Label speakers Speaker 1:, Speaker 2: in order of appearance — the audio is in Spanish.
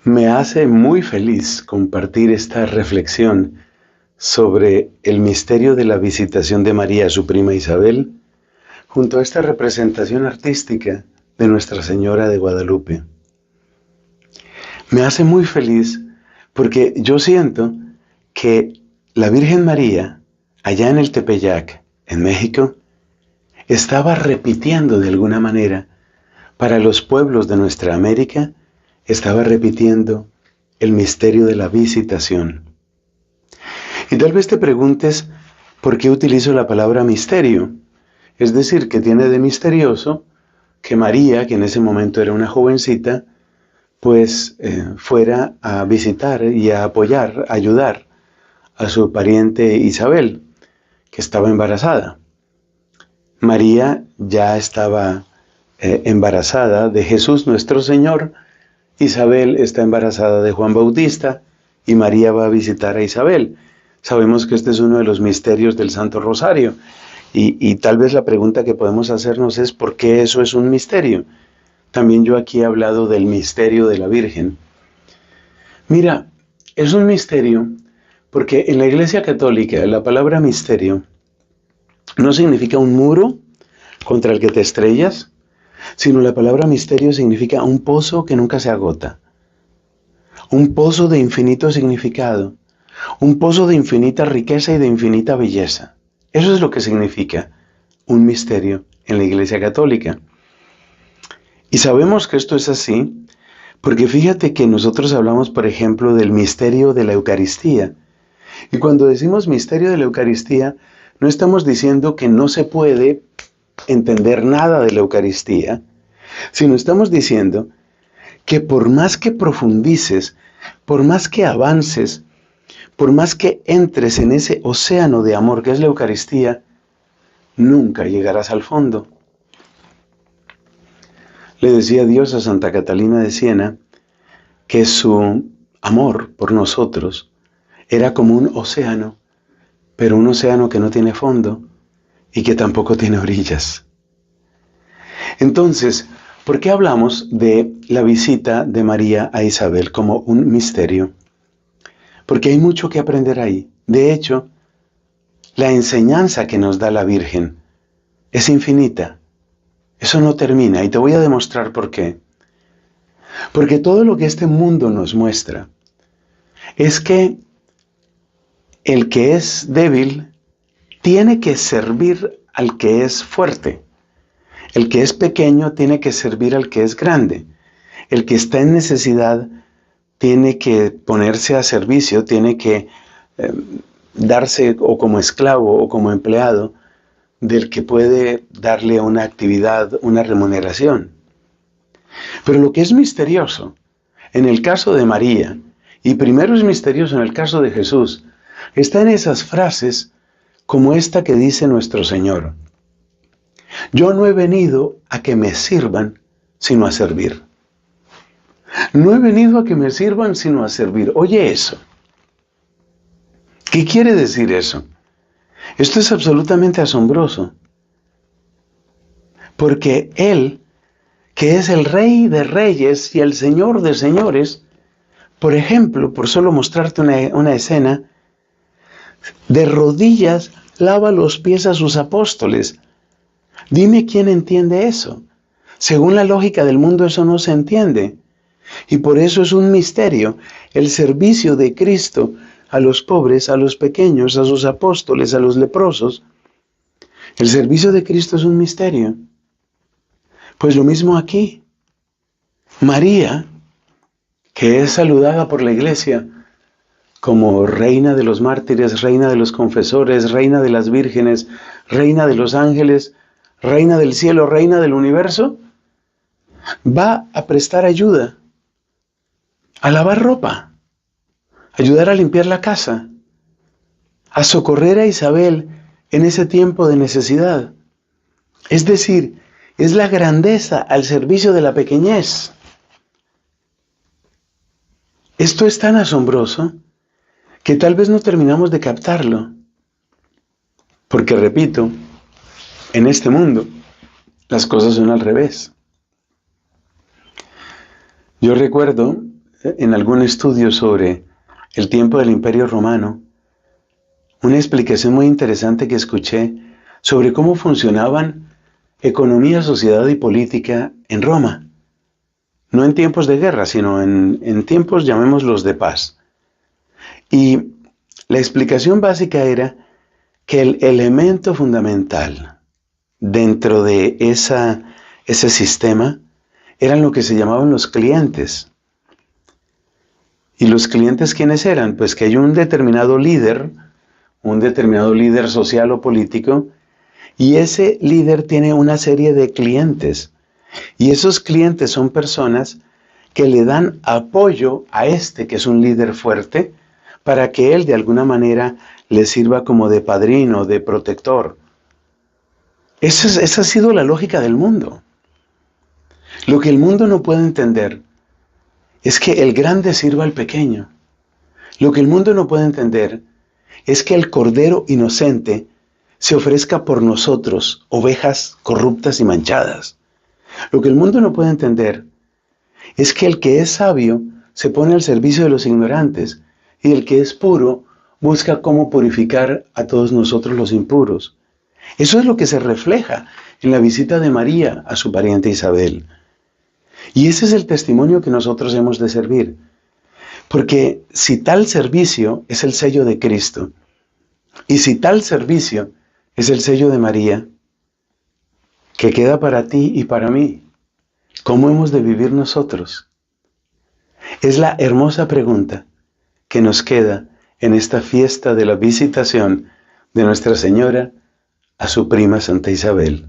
Speaker 1: Me hace muy feliz compartir esta reflexión sobre el misterio de la visitación de María a su prima Isabel, junto a esta representación artística de Nuestra Señora de Guadalupe. Me hace muy feliz porque yo siento que la Virgen María, allá en el Tepeyac, en México, estaba repitiendo de alguna manera para los pueblos de nuestra América, estaba repitiendo el misterio de la visitación. Y tal vez te preguntes por qué utilizo la palabra misterio. Es decir, que tiene de misterioso que María, que en ese momento era una jovencita, pues fuera a visitar y a apoyar, a ayudar a su pariente Isabel, que estaba embarazada. María ya estaba embarazada de Jesús nuestro Señor. Isabel está embarazada de Juan Bautista y María va a visitar a Isabel. Sabemos que este es uno de los misterios del Santo Rosario y tal vez la pregunta que podemos hacernos es ¿por qué eso es un misterio? También yo aquí he hablado del misterio de la Virgen. Mira, es un misterio porque en la Iglesia Católica la palabra misterio no significa un muro contra el que te estrellas, sino la palabra misterio significa un pozo que nunca se agota, un pozo de infinito significado, un pozo de infinita riqueza y de infinita belleza. Eso es lo que significa un misterio en la Iglesia Católica. Y sabemos que esto es así porque fíjate que nosotros hablamos, por ejemplo, del misterio de la Eucaristía. Y cuando decimos misterio de la Eucaristía, no estamos diciendo que no se puede entender nada de la Eucaristía, sino estamos diciendo que por más que profundices, por más que avances, por más que entres en ese océano de amor que es la Eucaristía, nunca llegarás al fondo. Le decía Dios a Santa Catalina de Siena que su amor por nosotros era como un océano, pero un océano que no tiene fondo y que tampoco tiene orillas. Entonces, ¿por qué hablamos de la visita de María a Isabel como un misterio? Porque hay mucho que aprender ahí. De hecho, la enseñanza que nos da la Virgen es infinita. Eso no termina y te voy a demostrar por qué. Porque todo lo que este mundo nos muestra es que el que es débil tiene que servir al que es fuerte. El que es pequeño tiene que servir al que es grande. El que está en necesidad tiene que ponerse a servicio, tiene que darse o como esclavo o como empleado del que puede darle una actividad, una remuneración. Pero lo que es misterioso en el caso de María, y primero es misterioso en el caso de Jesús, está en esas frases como esta que dice nuestro Señor: yo no he venido a que me sirvan, sino a servir. No he venido a que me sirvan, sino a servir. Oye eso. ¿Qué quiere decir eso? Esto es absolutamente asombroso. Porque Él, que es el Rey de Reyes y el Señor de Señores, por ejemplo, por solo mostrarte una escena, de rodillas lava los pies a sus apóstoles. Dime quién entiende eso. Según la lógica del mundo eso no se entiende. Y por eso es un misterio el servicio de Cristo a los pobres, a los pequeños, a sus apóstoles, a los leprosos. El servicio de Cristo es un misterio. Pues lo mismo aquí. María, que es saludada por la Iglesia como reina de los mártires, reina de los confesores, reina de las vírgenes, reina de los ángeles, reina del cielo, reina del universo, va a prestar ayuda, a lavar ropa, a ayudar a limpiar la casa, a socorrer a Isabel en ese tiempo de necesidad. Es decir, es la grandeza al servicio de la pequeñez. Esto es tan asombroso que tal vez no terminamos de captarlo. Porque, repito, en este mundo las cosas son al revés. Yo recuerdo en algún estudio sobre el tiempo del Imperio Romano, una explicación muy interesante que escuché sobre cómo funcionaban economía, sociedad y política en Roma. No en tiempos de guerra, sino en tiempos, llamémoslos, de paz. Y la explicación básica era que el elemento fundamental dentro de ese sistema eran lo que se llamaban los clientes. ¿Y los clientes quiénes eran? Pues que hay un determinado líder social o político, y ese líder tiene una serie de clientes. Y esos clientes son personas que le dan apoyo a este que es un líder fuerte, para que él de alguna manera le sirva como de padrino, de protector. Esa ha sido la lógica del mundo. Lo que el mundo no puede entender es que el grande sirva al pequeño. Lo que el mundo no puede entender es que el cordero inocente se ofrezca por nosotros, ovejas corruptas y manchadas. Lo que el mundo no puede entender es que el que es sabio se pone al servicio de los ignorantes, y el que es puro busca cómo purificar a todos nosotros los impuros. Eso es lo que se refleja en la visita de María a su pariente Isabel. Y ese es el testimonio que nosotros hemos de servir. Porque si tal servicio es el sello de Cristo, y si tal servicio es el sello de María, que queda para ti y para mí, ¿cómo hemos de vivir nosotros? Es la hermosa pregunta que nos queda en esta fiesta de la visitación de Nuestra Señora a su prima Santa Isabel.